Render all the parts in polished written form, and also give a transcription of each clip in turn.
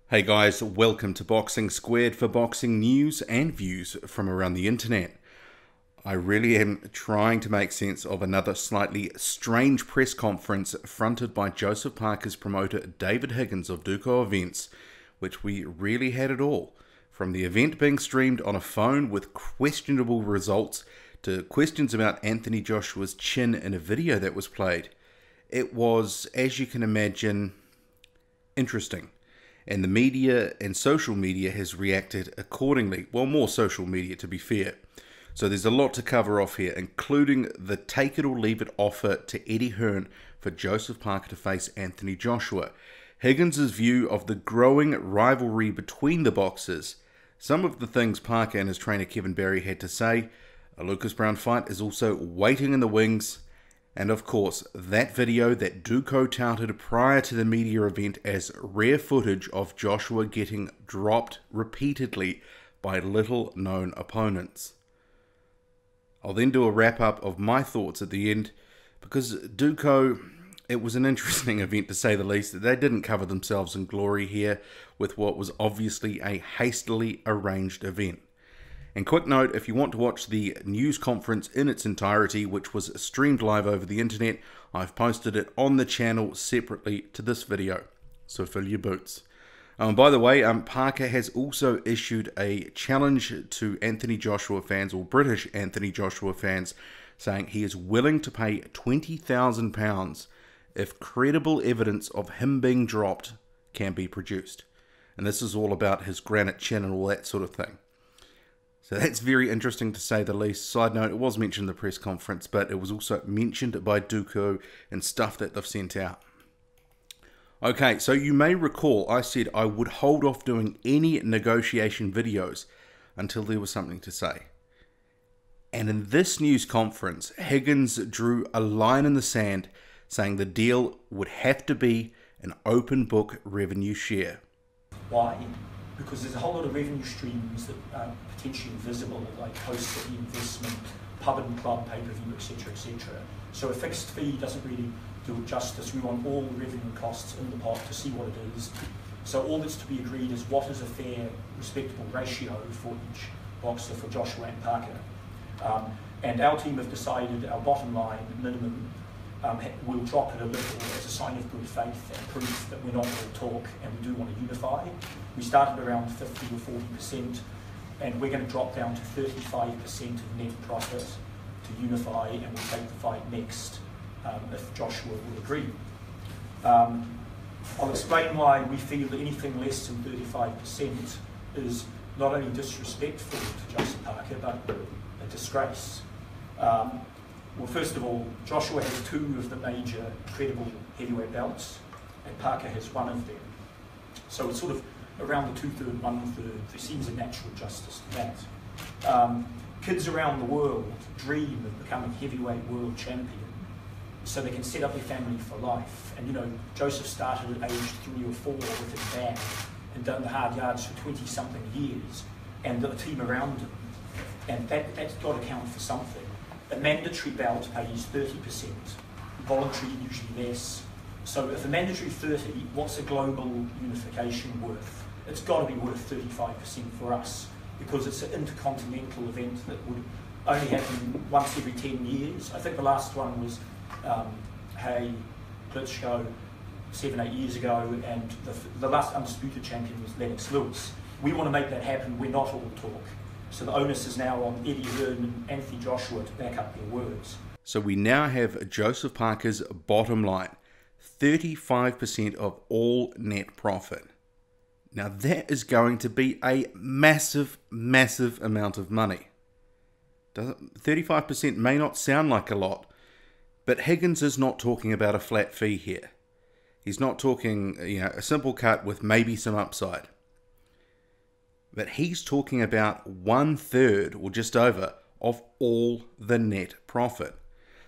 Hey guys, welcome to Boxing Squared for boxing news and views from around the internet. I really am trying to make sense of another slightly strange press conference fronted by Joseph Parker's promoter David Higgins of Duco Events, which we really had it all. From the event being streamed on a phone with questionable results to questions about Anthony Joshua's chin in a video that was played. It was, as you can imagine, interesting. And the media and social media has reacted accordingly. Well, more social media to be fair. So there's a lot to cover off here, including the take it or leave it offer to Eddie Hearn for Joseph Parker to face Anthony Joshua, Higgins' view of the growing rivalry between the boxers, some of the things Parker and his trainer Kevin Barry had to say, a Lucas Brown fight is also waiting in the wings, and of course, that video that Duco touted prior to the media event as rare footage of Joshua getting dropped repeatedly by little-known opponents. I'll then do a wrap-up of my thoughts at the end, because Duco, it was an interesting event to say the least. They didn't cover themselves in glory here with what was obviously a hastily arranged event. And quick note, if you want to watch the news conference in its entirety, which was streamed live over the internet, I've posted it on the channel separately to this video, so fill your boots. By the way, Parker has also issued a challenge to Anthony Joshua fans, or British Anthony Joshua fans, saying he is willing to pay £20,000 if credible evidence of him being dropped can be produced. And this is all about his granite chin and all that sort of thing. So that's very interesting to say the least. Side note, it was mentioned in the press conference, but it was also mentioned by Duco and stuff that they've sent out. Okay, so you may recall I said I would hold off doing any negotiation videos until there was something to say. And in this news conference, Higgins drew a line in the sand saying the deal would have to be an open book revenue share. Why? Because there's a whole lot of revenue streams that are potentially invisible, like host city investment, pub and club, pay-per-view, etc., etc. So a fixed fee doesn't really do it justice. We want all the revenue costs in the pot to see what it is. So all that's to be agreed is what is a fair, respectable ratio for each boxer, for Joshua and Parker. And our team have decided our bottom line minimum we'll drop it a little as a sign of good faith and proof that we're not all talk and we do want to unify. We started around 50 or 40%, and we're going to drop down to 35% of net profit to unify, and we'll take the fight next if Joshua will agree. I'll explain why we feel that anything less than 35% is not only disrespectful to Joseph Parker, but a disgrace. Well, first of all, Joshua has two of the major credible heavyweight belts, and Parker has one of them. So it's sort of around the 2/3, 1/3. There seems a natural justice to that. Kids around the world dream of becoming heavyweight world champion so they can set up their family for life. And you know, Joseph started at age 3 or 4 with his dad and done the hard yards for 20-something years, and the team around him. And that's got to count for something. A mandatory belt pays 30%, voluntary usually less. So if a mandatory 30, what's a global unification worth? It's got to be worth 35% for us, because it's an intercontinental event that would only happen once every 10 years. I think the last one was Klitschko 7-8 years ago, and the last undisputed champion was Lennox Lewis. We want to make that happen. We're not all talk. So the onus is now on Eddie Hearn and Anthony Joshua to back up their words. So we now have Joseph Parker's bottom line, 35% of all net profit. Now that is going to be a massive, massive amount of money. 35% may not sound like a lot, but Higgins is not talking about a flat fee here. He's not talking, a simple cut with maybe some upside. But he's talking about 1/3 or just over of all the net profit.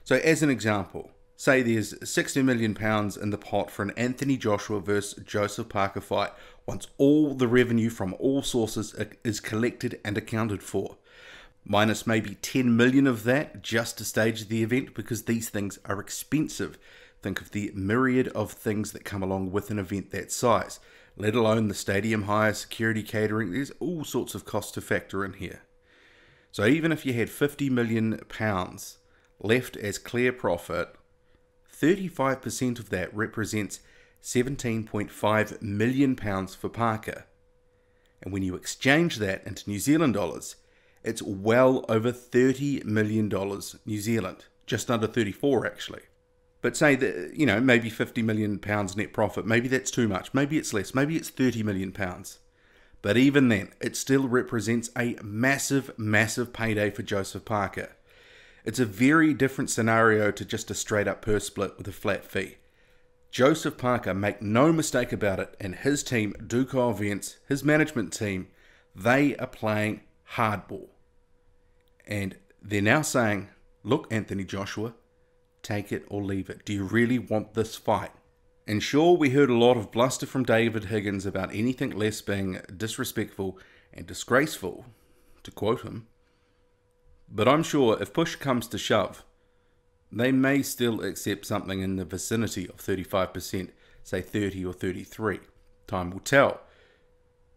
So as an example, say there's £60 million in the pot for an Anthony Joshua versus Joseph Parker fight once all the revenue from all sources is collected and accounted for. Minus maybe 10 million of that just to stage the event, because these things are expensive. Think of the myriad of things that come along with an event that size. let alone the stadium hire, security, catering. There's all sorts of costs to factor in here. So even if you had £50 million left as clear profit, 35% of that represents £17.5 million for Parker. And when you exchange that into New Zealand dollars, it's well over $30 million New Zealand. Just under 34 actually. But say that, maybe £50 million net profit, maybe that's too much, maybe it's less, maybe it's £30 million. But even then, it still represents a massive, massive payday for Joseph Parker. It's a very different scenario to just a straight up purse split with a flat fee. Joseph Parker, make no mistake about it, and his team, Duco Events, his management team, they are playing hardball. And they're now saying, look, Anthony Joshua, take it or leave it. Do you really want this fight? And sure, we heard a lot of bluster from David Higgins about anything less being disrespectful and disgraceful, to quote him. But I'm sure if push comes to shove, they may still accept something in the vicinity of 35%, say 30 or 33. Time will tell.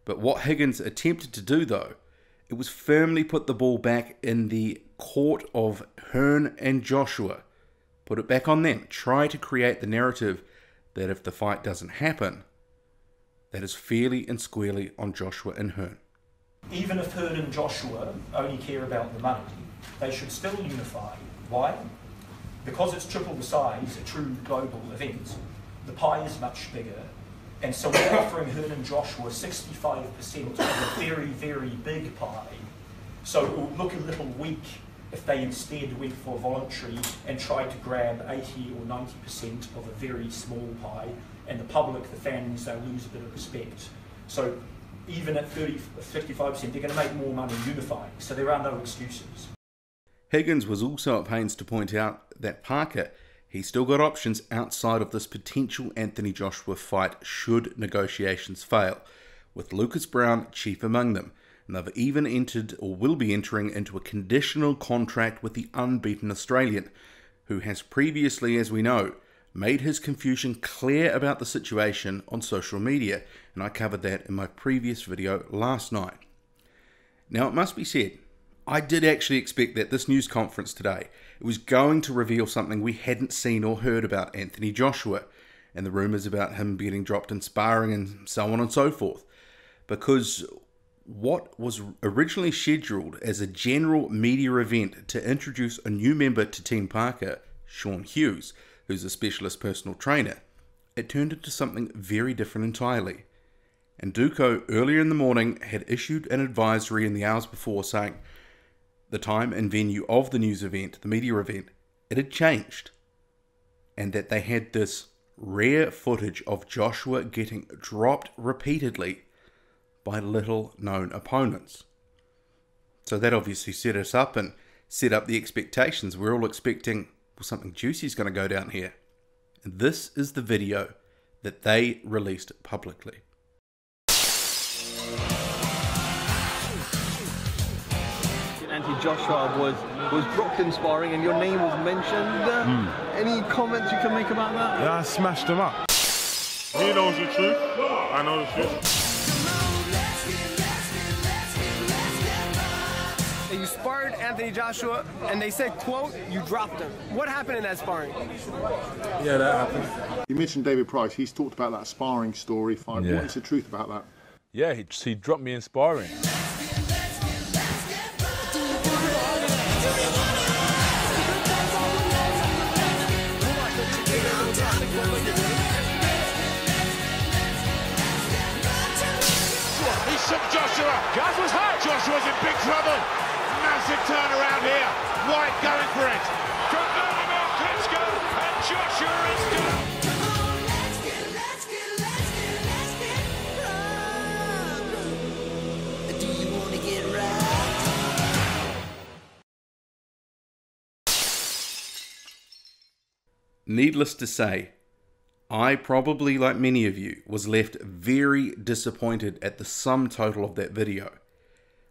But what Higgins attempted to do though, it was firmly put the ball back in the court of Hearn and Joshua. Put it back on them. Try to create the narrative that if the fight doesn't happen, that is fairly and squarely on Joshua and Hearn. Even if Hearn and Joshua only care about the money, they should still unify. Why? Because it's triple the size, a true global event, the pie is much bigger, and so we're offering Hearn and Joshua 65% of a very, very big pie. So it will look a little weak if they instead went for voluntary and tried to grab 80 or 90% of a very small pie, and the public, the fans, they'll lose a bit of respect. So even at 55%, they're going to make more money unifying, so there are no excuses. Higgins was also at pains to point out that Parker, he's still got options outside of this potential Anthony Joshua fight should negotiations fail, with Lucas Brown chief among them. And they've even entered, or will be entering, into a conditional contract with the unbeaten Australian, who has previously, as we know, made his confusion clear about the situation on social media, and I covered that in my previous video last night. Now it must be said, I did actually expect that this news conference today, it was going to reveal something we hadn't seen or heard about Anthony Joshua, and the rumours about him getting dropped in sparring and so on and so forth, because what was originally scheduled as a general media event to introduce a new member to Team Parker, Sean Hughes, who's a specialist personal trainer, it turned into something very different entirely. And Duco earlier in the morning had issued an advisory in the hours before saying the time and venue of the news event, the media event, it had changed, and that they had this rare footage of Joshua getting dropped repeatedly by little known opponents. So that obviously set us up and set up the expectations. We're all expecting, well, something juicy is going to go down here. And this is the video that they released publicly. Anthony Joshua was dropped in sparring and your name was mentioned. Any comments you can make about that? Yeah, I smashed him up. He knows the truth. I know the truth. You sparred Anthony Joshua, and they said, quote, you dropped him. What happened in that sparring? Yeah, that happened. You mentioned David Price. He's talked about that sparring story fight. Yeah. What is the truth about that? Yeah, he dropped me in sparring. He shook Joshua. Joshua's hurt. Joshua's in big trouble. Massive turnaround here. White going for it. From Mount Klitschko, and Joshua is done. Do you want to get right? Needless to say, I probably, like many of you, was left very disappointed at the sum total of that video.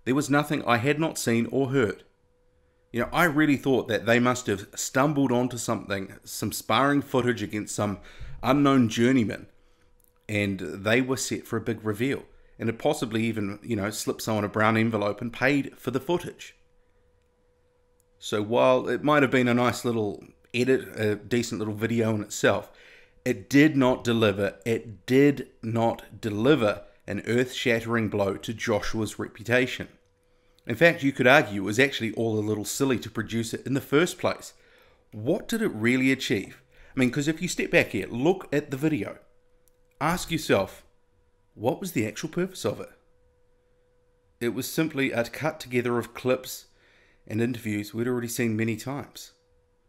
There was nothing I had not seen or heard. You know, I really thought that they must have stumbled onto something, some sparring footage against some unknown journeyman, and they were set for a big reveal, and had possibly even, slipped someone a brown envelope and paid for the footage. So while it might have been a nice little edit, a decent little video in itself, it did not deliver an earth-shattering blow to Joshua's reputation. In fact, you could argue it was actually all a little silly to produce it in the first place. What did it really achieve? I mean, because if you step back here, look at the video. Ask yourself, what was the actual purpose of it? It was simply a cut together of clips and interviews we'd already seen many times.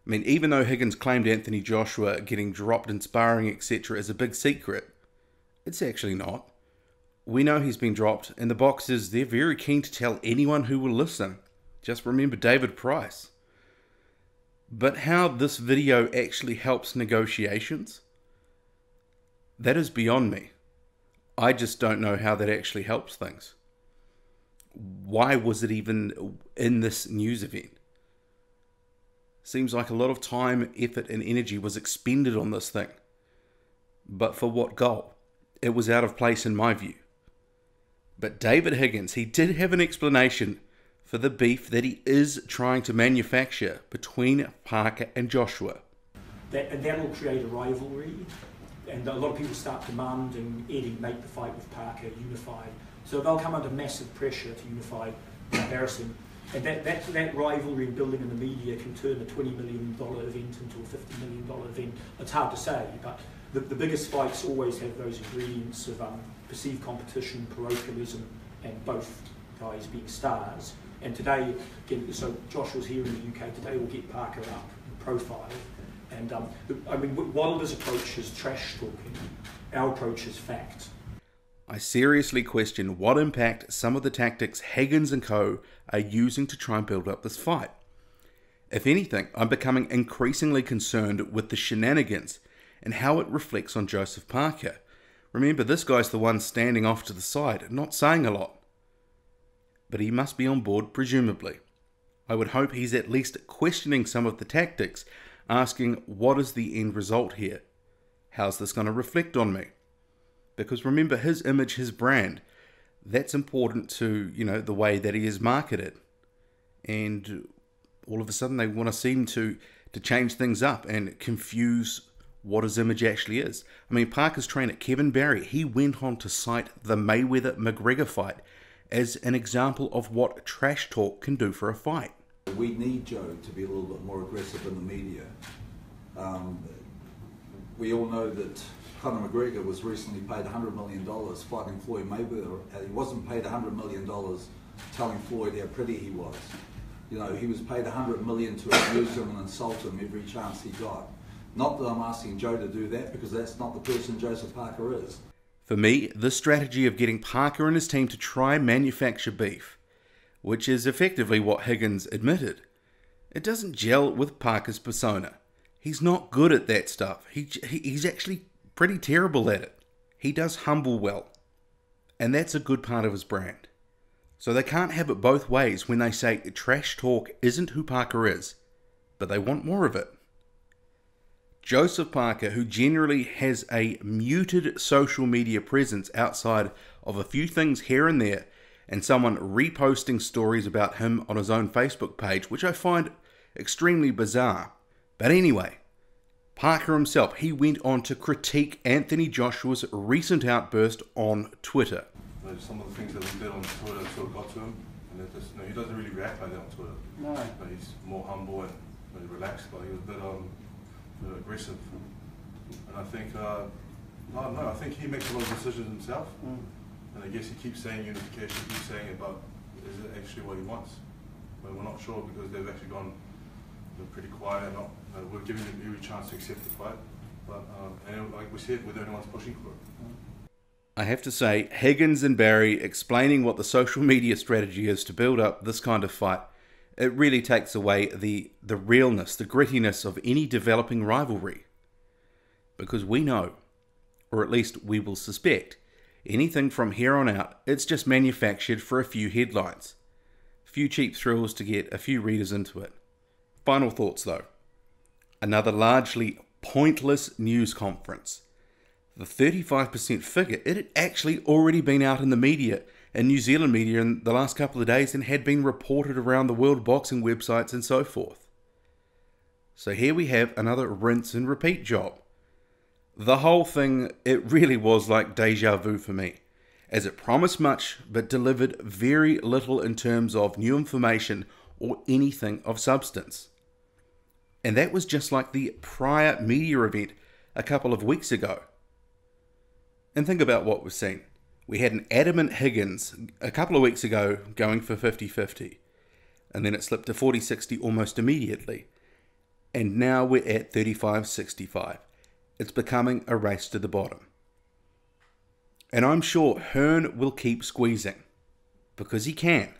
I mean, even though Higgins claimed Anthony Joshua getting dropped in sparring, etc. is a big secret, it's actually not. We know he's been dropped, and the boxers, they're very keen to tell anyone who will listen. Just remember David Price. But how this video actually helps negotiations? That is beyond me. I just don't know how that actually helps things. Why was it even in this news event? Seems like a lot of time, effort, and energy was expended on this thing. But for what goal? It was out of place in my view. But David Higgins, he did have an explanation for the beef that he is trying to manufacture between Parker and Joshua. And that'll create a rivalry, and a lot of people start demanding Eddie make the fight with Parker unified. So they'll come under massive pressure to unify comparison. And that rivalry and building in the media can turn a $20 million event into a $50 million event. It's hard to say, but the biggest fights always have those ingredients of perceived competition, parochialism, and both guys being stars. And today, again, so Joshua's here in the UK, today we'll get Parker up in profile. And I mean, Wilder's approach is trash talking, our approach is fact. I seriously question what impact some of the tactics Higgins and co are using to try and build up this fight. If anything, I'm becoming increasingly concerned with the shenanigans and how it reflects on Joseph Parker. Remember, this guy's the one standing off to the side, not saying a lot. But he must be on board, presumably. I would hope he's at least questioning some of the tactics, asking what is the end result here? How's this going to reflect on me? Because remember, his image, his brand, that's important to, the way that he is marketed. And all of a sudden they want to seem to change things up and confuse what his image actually is. I mean, Parker's trainer, Kevin Barry, he went on to cite the Mayweather-McGregor fight as an example of what trash talk can do for a fight. We need Joe to be a little bit more aggressive in the media. We all know that Conor McGregor was recently paid $100 million fighting Floyd Mayweather, and he wasn't paid $100 million telling Floyd how pretty he was. He was paid $100 million to abuse him and insult him every chance he got. Not that I'm asking Joe to do that, because that's not the person Joseph Parker is. For me, the strategy of getting Parker and his team to try and manufacture beef, which is effectively what Higgins admitted, it doesn't gel with Parker's persona. He's not good at that stuff. He's actually pretty terrible at it. He does humble well, and that's a good part of his brand. So they can't have it both ways when they say trash talk isn't who Parker is, but they want more of it. Joseph Parker, who generally has a muted social media presence outside of a few things here and there, and someone reposting stories about him on his own Facebook page, which I find extremely bizarre. But anyway, Parker himself, he went on to critique Anthony Joshua's recent outburst on Twitter. Some of the things that he did on Twitter sort of got to him, and he doesn't really react like that on Twitter. No. He's more humble and relaxed, but he was a bit aggressive. And I think, I think he makes a lot of decisions himself. And I guess he keeps saying unification, keeps saying it, but is it actually what he wants? But we're not sure, because they've actually gone pretty quiet. We're giving him every chance to accept the fight. But and like we said, we're the only ones pushing for it. I have to say, Higgins and Barry explaining what the social media strategy is to build up this kind of fight, it really takes away the realness, the grittiness of any developing rivalry. Because we know, or at least we will suspect, anything from here on out, it's just manufactured for a few headlines. A few cheap thrills to get a few readers into it. Final thoughts though. Another largely pointless news conference. The 35% figure, it had actually already been out in the media, in New Zealand media in the last couple of days, and had been reported around the world boxing websites and so forth. So here we have another rinse and repeat job. The whole thing, it really was like deja vu for me, as it promised much but delivered very little in terms of new information or anything of substance. And that was just like the prior media event a couple of weeks ago. And think about what we've seen. We had an adamant Higgins a couple of weeks ago going for 50-50. And then it slipped to 40-60 almost immediately. And now we're at 35-65. It's becoming a race to the bottom. And I'm sure Hearn will keep squeezing. Because he can.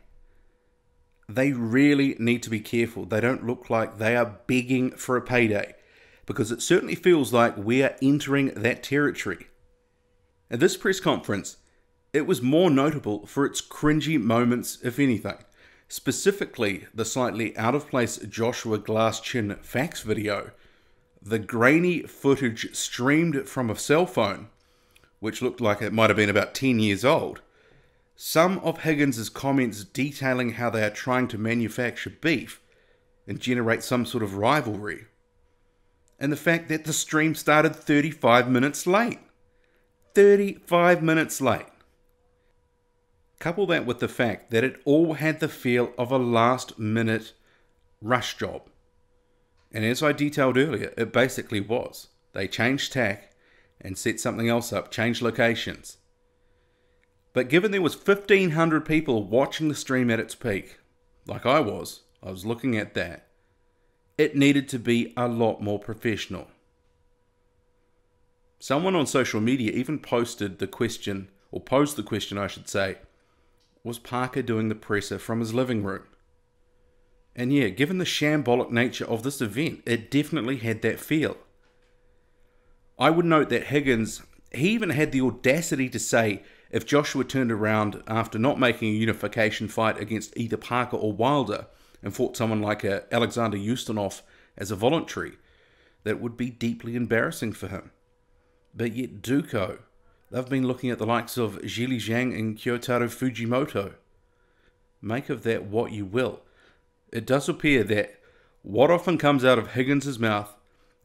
They really need to be careful. They don't look like they are begging for a payday. Because it certainly feels like we are entering that territory. At this press conference, it was more notable for its cringy moments, if anything. Specifically, the slightly out-of-place Joshua Glass Chin fax video, the grainy footage streamed from a cell phone, which looked like it might have been about 10 years old, some of Higgins' comments detailing how they are trying to manufacture beef and generate some sort of rivalry, and the fact that the stream started 35 minutes late. 35 minutes late. Couple that with the fact that it all had the feel of a last-minute rush job. And as I detailed earlier, it basically was. They changed tack and set something else up, changed locations. But given there was 1,500 people watching the stream at its peak, like I was looking at that, it needed to be a lot more professional. Someone on social media even posted the question, or posed the question I should say, was Parker doing the presser from his living room? And yeah, given the shambolic nature of this event, it definitely had that feel. I would note that Higgins, he even had the audacity to say if Joshua turned around after not making a unification fight against either Parker or Wilder and fought someone like Alexander Ustinov as a voluntary, that would be deeply embarrassing for him. But yet Duco, they've been looking at the likes of Zhili Zhang and Kyotaro Fujimoto. Make of that what you will. It does appear that what often comes out of Higgins' mouth,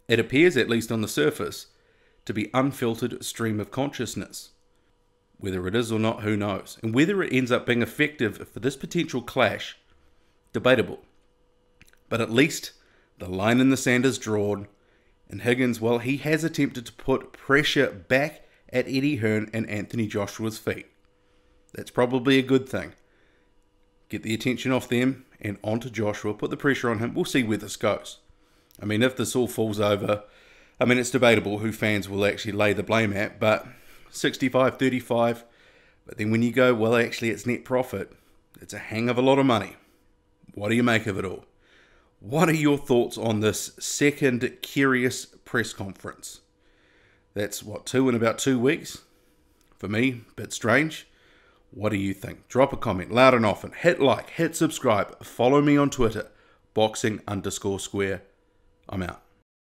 it appears, at least on the surface, to be unfiltered stream of consciousness. Whether it is or not, who knows? And whether it ends up being effective for this potential clash, debatable. But at least the line in the sand is drawn, and Higgins, well, he has attempted to put pressure back at Eddie Hearn and Anthony Joshua's feet. That's probably a good thing. Get the attention off them and onto Joshua, put the pressure on him. We'll see where this goes. I mean, if this all falls over, I mean, it's debatable who fans will actually lay the blame at, but 65-35. But then when you go, well, actually, it's net profit. It's a hang of a lot of money. What do you make of it all? What are your thoughts on this second curious press conference? That's, what, 2 in about 2 weeks? For me, a bit strange. What do you think? Drop a comment loud and often. Hit like, hit subscribe. Follow me on Twitter, boxing_square. I'm out.